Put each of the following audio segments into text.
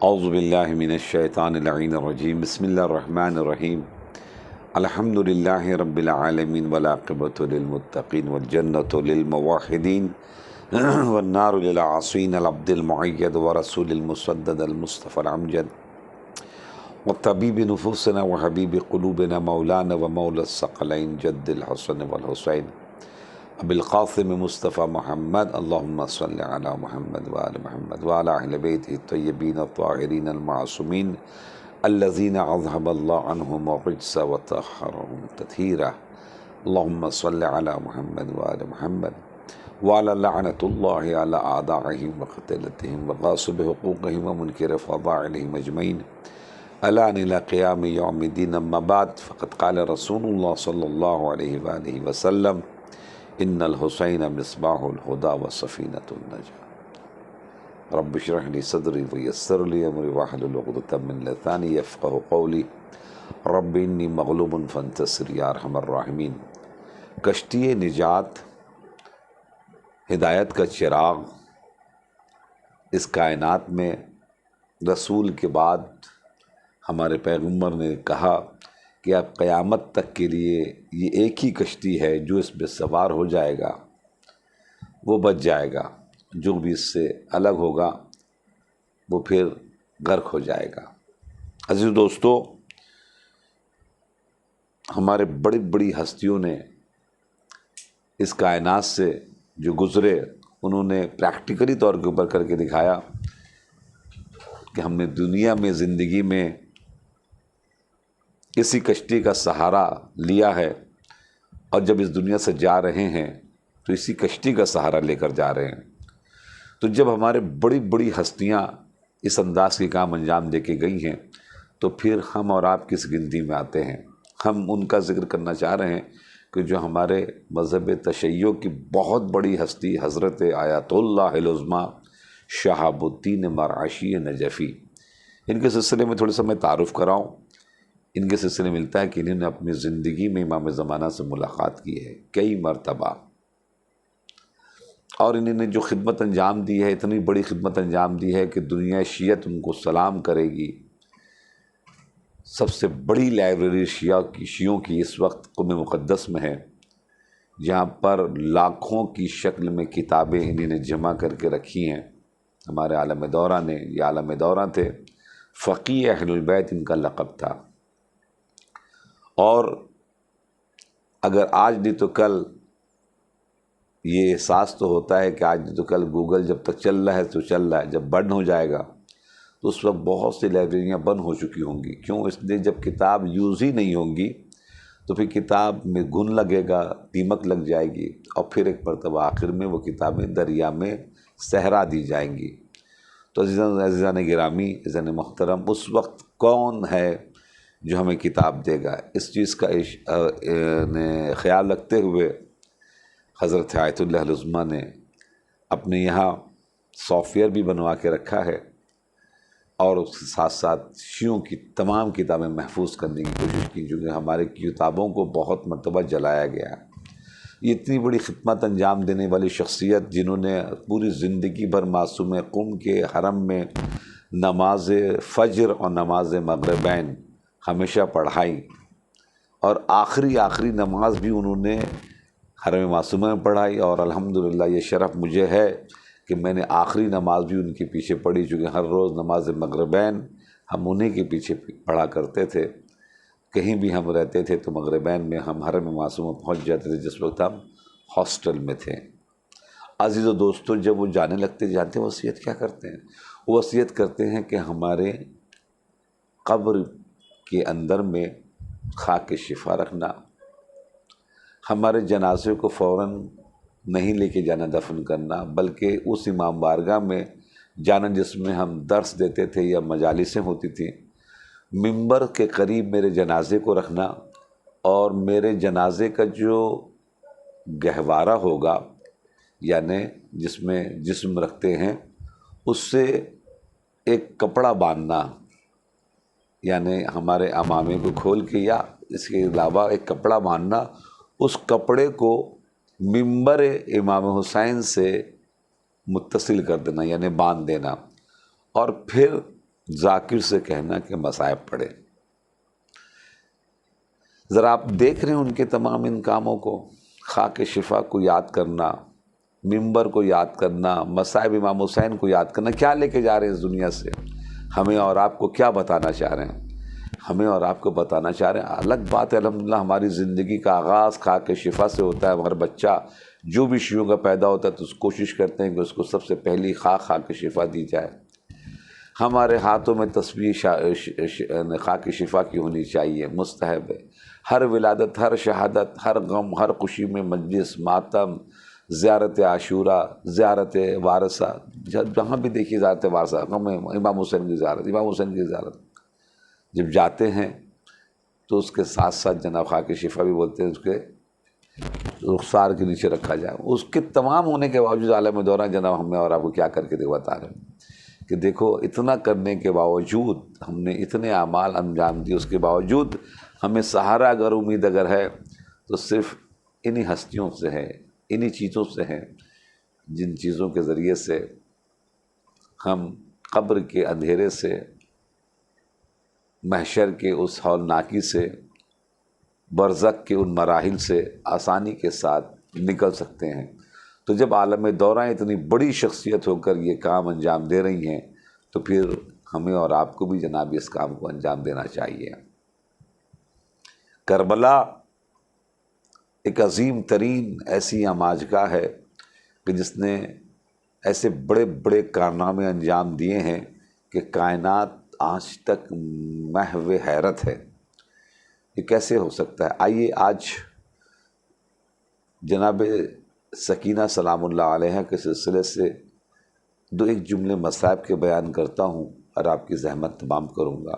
اعوذ باللہ من الشیطان اللعین الرجیم بسم اللہ الرحمن الرحیم الحمد للہ رب العالمین والعاقبۃ للمتقین والجنۃ للموحدین والنار للعاصین العبد المعید ورسول المسدد المصطفى الامجد وطبیب نفوسنا وحبیب قلوبنا مولانا ومولا الثقلین جد الحسن والحسین ابی القاسم مصطفیٰ محمد اللہم صلی علی محمد وآل محمد وعلی اہل بیتہ الطیبین الطاہرین المعصومین الذین اذہب اللہ عنہم الرجس وطہرہم تطہیرا اللہم صلی علی محمد وآل محمد وعلی لعنۃ اللہ علی اعدائہم وقتلتہم وغاصب حقوقہم ومنکر فضائلہم اجمعین الان الى قیام یوم الدین اما بعد فقد قال رسول اللہ صلی اللہ علیہ وآلہ وسلم ان الحسین مصباح الہدی وسفینۃ النجاة رب اشرح لی صدری ویسر لی امری واحلل عقدۃ من لسانی یفقہوا قولی رب انی مغلوب فانتصر یا ارحم الراحمین۔ کشتی نجات، ہدایت کا چراغ، اس کائنات میں رسول کے بعد ہمارے پیغمبر نے کہا کہ اب قیامت تک کے لیے یہ ایک ہی کشتی ہے، جو اس پہ سوار ہو جائے گا وہ بچ جائے گا، جو بھی اس سے الگ ہوگا وہ پھر غرق ہو جائے گا۔ عزیز دوستو، ہمارے بڑی بڑی ہستیوں نے اس کائنات سے جو گزرے، انہوں نے پریکٹیکلی طور کے اوپر کر کے دکھایا کہ ہم نے دنیا میں زندگی میں اسی کشتی کا سہارا لیا ہے، اور جب اس دنیا سے جا رہے ہیں تو اسی کشتی کا سہارا لے کر جا رہے ہیں۔ تو جب ہمارے بڑی بڑی ہستیاں اس انداز کے کام انجام دے کے گئی ہیں تو پھر ہم اور آپ کس گنتی میں آتے ہیں؟ ہم ان کا ذکر کرنا چاہ رہے ہیں کہ جو ہمارے مذہب تشیع کی بہت بڑی ہستی حضرت آیت اللہ العظمیٰ شہاب الدین مرعشی نجفی، ان کے سلسلے میں تھوڑا سا میں تعارف کراؤں۔ ان کے سلسلے ملتا ہے کہ انہوں نے اپنی زندگی میں امام زمانہ سے ملاقات کی ہے کئی مرتبہ، اور انہوں نے جو خدمت انجام دی ہے، اتنی بڑی خدمت انجام دی ہے کہ دنیا شیعت ان کو سلام کرے گی۔ سب سے بڑی لائبریری شیعوں کی اس وقت قم مقدس میں ہے، جہاں پر لاکھوں کی شکل میں کتابیں انہوں نے جمع کر کے رکھی ہیں۔ ہمارے عالم دورہ نے، یہ عالم دورہ تھے، فقیہ اہل البیت ان کا لقب تھا، اور اگر آج نہیں تو کل یہ احساس تو ہوتا ہے کہ آج نہیں تو کل گوگل جب تک چل رہا ہے تو چل رہا ہے، جب بند ہو جائے گا تو اس وقت بہت سی لائبریریاں بند ہو چکی ہوں گی۔ کیوں؟ اس لیے جب کتاب یوز ہی نہیں ہوں گی تو پھر کتاب میں گھن لگے گا، دیمک لگ جائے گی، اور پھر ایک مرتبہ آخر میں وہ کتابیں دریا میں صحرا دی جائیں گی۔ تو عزیزان گرامی، عزیزان محترم، اس وقت کون ہے جو ہمیں کتاب دے گا؟ اس چیز کا خیال رکھتے ہوئے حضرت آیت اللہ العظمیٰ نے اپنے یہاں سافٹ ویئر بھی بنوا کے رکھا ہے، اور اس کے ساتھ ساتھ شیعوں کی تمام کتابیں محفوظ کرنے کی کوشش کی، کیونکہ ہمارے کتابوں کو بہت مرتبہ جلایا گیا ہے۔ یہ اتنی بڑی خدمت انجام دینے والی شخصیت، جنہوں نے پوری زندگی بھر معصوم قم کے حرم میں نماز فجر اور نماز مغربین ہمیشہ پڑھائی، اور آخری نماز بھی انہوں نے حرم معصومہ میں پڑھائی، اور الحمدللہ یہ شرف مجھے ہے کہ میں نے آخری نماز بھی ان کے پیچھے پڑھی، چونکہ ہر روز نماز مغربین ہم انہیں کے پیچھے پڑھا کرتے تھے۔ کہیں بھی ہم رہتے تھے تو مغربین میں ہم حرم معصومہ پہنچ جاتے تھے، جس وقت ہم ہاسٹل میں تھے۔ عزیز و دوستو، جب وہ جانے لگتے، جانتے ہیں وصیت کیا کرتے ہیں؟ وہ وصیت کرتے ہیں کہ ہمارے قبر کے اندر میں خاک شفا رکھنا، ہمارے جنازے کو فوراً نہیں لے کے جانا دفن کرنا، بلکہ اس امام بارگاہ میں جانا جس میں ہم درس دیتے تھے یا مجالسیں ہوتی تھیں، منبر کے قریب میرے جنازے کو رکھنا، اور میرے جنازے کا جو گہوارہ ہوگا، یعنی جس میں جسم رکھتے ہیں، اس سے ایک کپڑا باندھنا، یعنی ہمارے عمامے کو کھول کے یا اس کے علاوہ ایک کپڑا باندھنا، اس کپڑے کو منبر امام حسین سے متصل کر دینا، یعنی باندھ دینا، اور پھر ذاکر سے کہنا کہ مصائب پڑھے۔ ذرا آپ دیکھ رہے ہیں ان کے تمام ان کاموں کو، خاک شفا کو یاد کرنا، منبر کو یاد کرنا، مصائب امام حسین کو یاد کرنا، کیا لے کے جا رہے ہیں اس دنیا سے؟ ہمیں اور آپ کو کیا بتانا چاہ رہے ہیں؟ ہمیں اور آپ کو بتانا چاہ رہے ہیں، الگ بات ہے الحمدللہ ہماری زندگی کا آغاز خاک شفا سے ہوتا ہے۔ ہر بچہ جو بھی شیعوں کا پیدا ہوتا ہے تو کوشش کرتے ہیں کہ اس کو سب سے پہلی خاک شفا دی جائے۔ ہمارے ہاتھوں میں تصویر خاک شفا کی ہونی چاہیے، مستحب ہے۔ ہر ولادت، ہر شہادت، ہر غم، ہر خوشی میں مجلس، ماتم، زیارت عاشورہ، زیارت وارثہ، جہاں بھی دیکھیے زیارت وارثہ، امام حسین کی زیارت، امام حسین کی زیارت جب جاتے ہیں تو اس کے ساتھ ساتھ جناب خاک شفا بھی بولتے ہیں، اس کے رخسار کے نیچے رکھا جائے۔ اس کے تمام ہونے کے باوجود عالم دورہ جناب ہمیں اور آپ کو کیا کر کے بتا رہے ہیں کہ دیکھو اتنا کرنے کے باوجود ہم نے اتنے اعمال انجام دیے، اس کے باوجود ہمیں سہارا اگر امید اگر ہے تو صرف انہی ہستیوں سے ہے، انہی چیزوں سے ہے، جن چیزوں کے ذریعے سے ہم قبر کے اندھیرے سے، محشر کے اس ہولناکی سے، برزخ کے ان مراحل سے آسانی کے ساتھ نکل سکتے ہیں۔ تو جب عالم دورہ اتنی بڑی شخصیت ہو کر یہ کام انجام دے رہی ہیں تو پھر ہمیں اور آپ کو بھی جناب اس کام کو انجام دینا چاہیے۔ کربلا ایک عظیم ترین ایسی آماجگاہ ہے کہ جس نے ایسے بڑے بڑے کارنامے انجام دیے ہیں کہ کائنات آج تک محو حیرت ہے، یہ کیسے ہو سکتا ہے؟ آئیے آج جناب سکینہ سلام اللہ علیہ کے سلسلے سے ایک جملے مصائب کے بیان کرتا ہوں اور آپ کی زحمت تمام کروں گا۔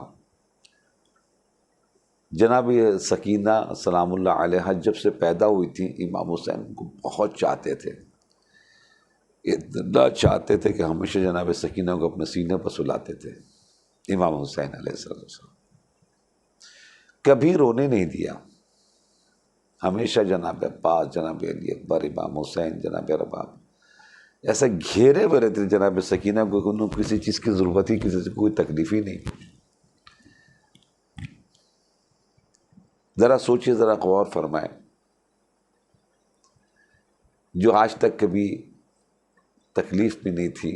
جناب سکینہ سلام اللہ علیہ جب سے پیدا ہوئی تھی امام حسین کو بہت چاہتے تھے، اتنا چاہتے تھے کہ ہمیشہ جناب سکینہ کو اپنے سینے پر سلاتے تھے۔ امام حسین علیہ السلام کبھی رونے نہیں دیا، ہمیشہ جناب عباس، جناب علی اکبر، امام حسین، جناب رباب ایسے گھیرے ہوئے رہتے تھے جناب سکینہ کو، انہوں کسی چیز کی ضرورت ہی، کسی سے کوئی تکلیف ہی نہیں۔ ذرا سوچیے، ذرا غور فرمائیں، جو آج تک کبھی تکلیف بھی نہیں تھی،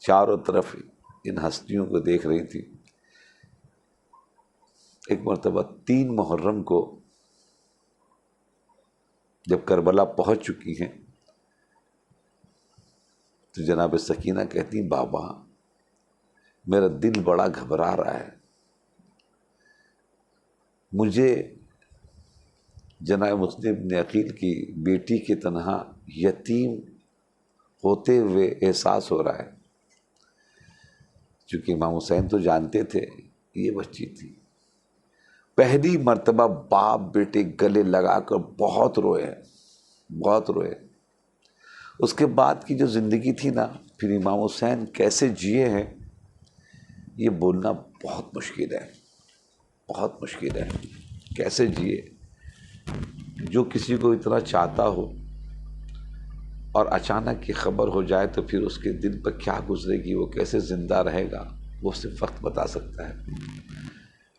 چاروں طرف ان ہستیوں کو دیکھ رہی تھی، ایک مرتبہ 3 محرم کو جب کربلا پہنچ چکی ہیں تو جناب سکینہ کہتی بابا میرا دل بڑا گھبرا رہا ہے، مجھے جناب مسلم بن عقیل کی بیٹی کے تنہا یتیم ہوتے ہوئے احساس ہو رہا ہے، چونکہ امام حسین تو جانتے تھے یہ بچی تھی۔ پہلی مرتبہ باپ بیٹے گلے لگا کر بہت روئے، بہت روئے۔ اس کے بعد کی جو زندگی تھی نا، پھر امام حسین کیسے جیے ہیں یہ بولنا بہت مشکل ہے، بہت مشکل ہے، کیسے جیے۔ جو کسی کو اتنا چاہتا ہو اور اچانک کی خبر ہو جائے تو پھر اس کے دل پر کیا گزرے گی، وہ کیسے زندہ رہے گا، وہ صرف وقت بتا سکتا ہے۔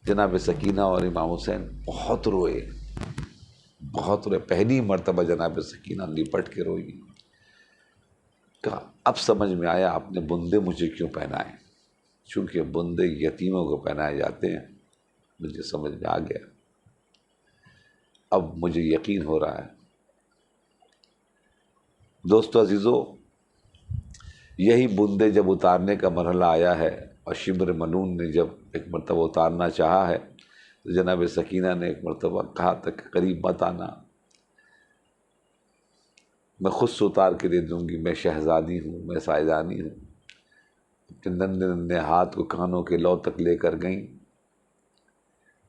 جناب سکینہ اور امام حسین بہت روئے، بہت روئے۔ پہلی مرتبہ جناب سکینہ لپٹ کے روئی، کہا اب سمجھ میں آیا آپ نے بندے مجھے کیوں پہنائے، چونکہ بندے یتیموں کو پہنائے جاتے ہیں، مجھے سمجھ میں آ گیا، اب مجھے یقین ہو رہا ہے۔ دوستو عزیزو، یہی بندے جب اتارنے کا مرحلہ آیا ہے اور شبر منون نے جب ایک مرتبہ اتارنا چاہا ہے تو جناب سکینہ نے ایک مرتبہ کہا تھا کہ قریب مت آنا، میں خود سے اتار کے دے دوں گی، میں شہزادی ہوں، میں سائدانی ہوں۔ اپنے ننھے ننھے ہاتھ کو کانوں کے لو تک لے کر گئیں،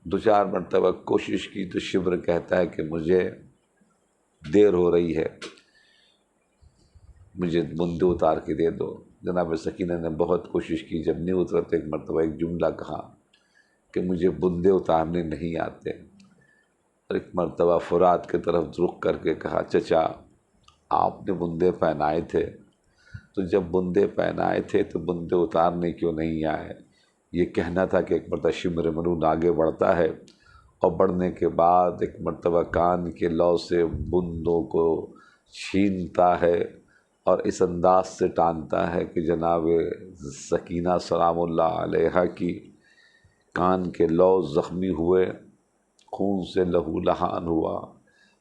2-4 مرتبہ کوشش کی تو شبر کہتا ہے کہ مجھے دیر ہو رہی ہے، مجھے بندے اتار کے دے دو۔ جناب سکینہ نے بہت کوشش کی، جب نہیں اترا تو ایک مرتبہ ایک جملہ کہا کہ مجھے بندے اتارنے نہیں آتے، اور ایک مرتبہ فرات کی طرف رخ کر کے کہا چچا آپ نے بندے پہنائے تھے، تو جب بندے پہنائے تھے تو بندے اتارنے کیوں نہیں آئے؟ یہ کہنا تھا کہ ایک مرتبہ شمر منون آگے بڑھتا ہے اور بڑھنے کے بعد ایک مرتبہ کان کے لو سے بندوں کو چھینتا ہے اور اس انداز سے ٹانتا ہے کہ جناب سکینہ سلام اللہ علیہا کی کان کے لو زخمی ہوئے، خون سے لہو لہان ہوا،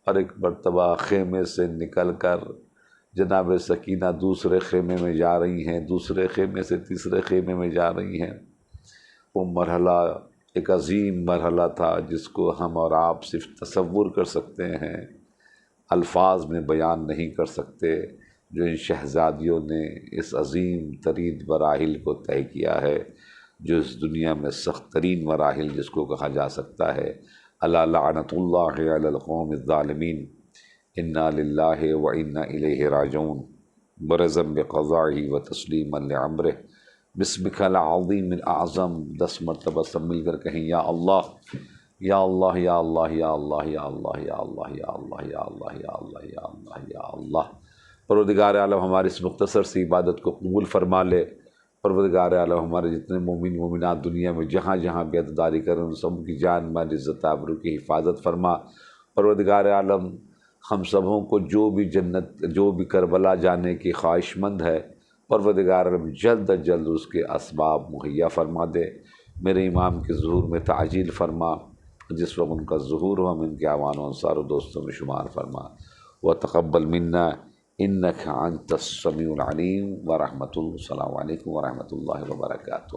اور ایک مرتبہ خیمے سے نکل کر جناب سکینہ دوسرے خیمے میں جا رہی ہیں، دوسرے خیمے سے تیسرے خیمے میں جا رہی ہیں۔ وہ مرحلہ ایک عظیم مرحلہ تھا جس کو ہم اور آپ صرف تصور کر سکتے ہیں، الفاظ میں بیان نہیں کر سکتے، جو ان شہزادیوں نے اس عظیم ترین مراحل کو طے کیا ہے، جو اس دنیا میں سخت ترین مراحل جس کو کہا جا سکتا ہے۔ الا لعنت اللہ علی القوم الظالمین، انا للہ و انا الیہ راجعون، برزم بقضائہ و تسلیما لعمرہ، بسمک العظیم الاعظم، 10 مرتبہ سب مل کر کہیں یا اللہ یا اللہ یا اللہ یا اللہ یا اللہ یا اللہ یا اللہ یا اللہ یا اللہ یا اللہ یا اللہ۔ پروردگار عالم ہماری اس مختصر سی عبادت کو قبول فرما لے۔ پروردگار عالم ہمارے جتنے مومن مومنات دنیا میں جہاں جہاں بھی عزاداری کریں ان سب کی جان مال عزت آبرو کی حفاظت فرما۔ پروردگار عالم ہم سبوں کو جو بھی کربلا جانے کی خواہش مند ہے، پروردگار عالم جلد از جلد اس کے اسباب مہیا فرما دے۔ میرے امام کے ظہور میں تعجیل فرما، جس وقت ان کا ظہور ہو ہم ان کے اعوان و انصار و دوستوں میں شمار فرما۔ وتقبل منا انک انت السمیع العلیم ورحمۃ اللہ۔ السلام علیکم ورحمۃ اللہ وبرکاتہ۔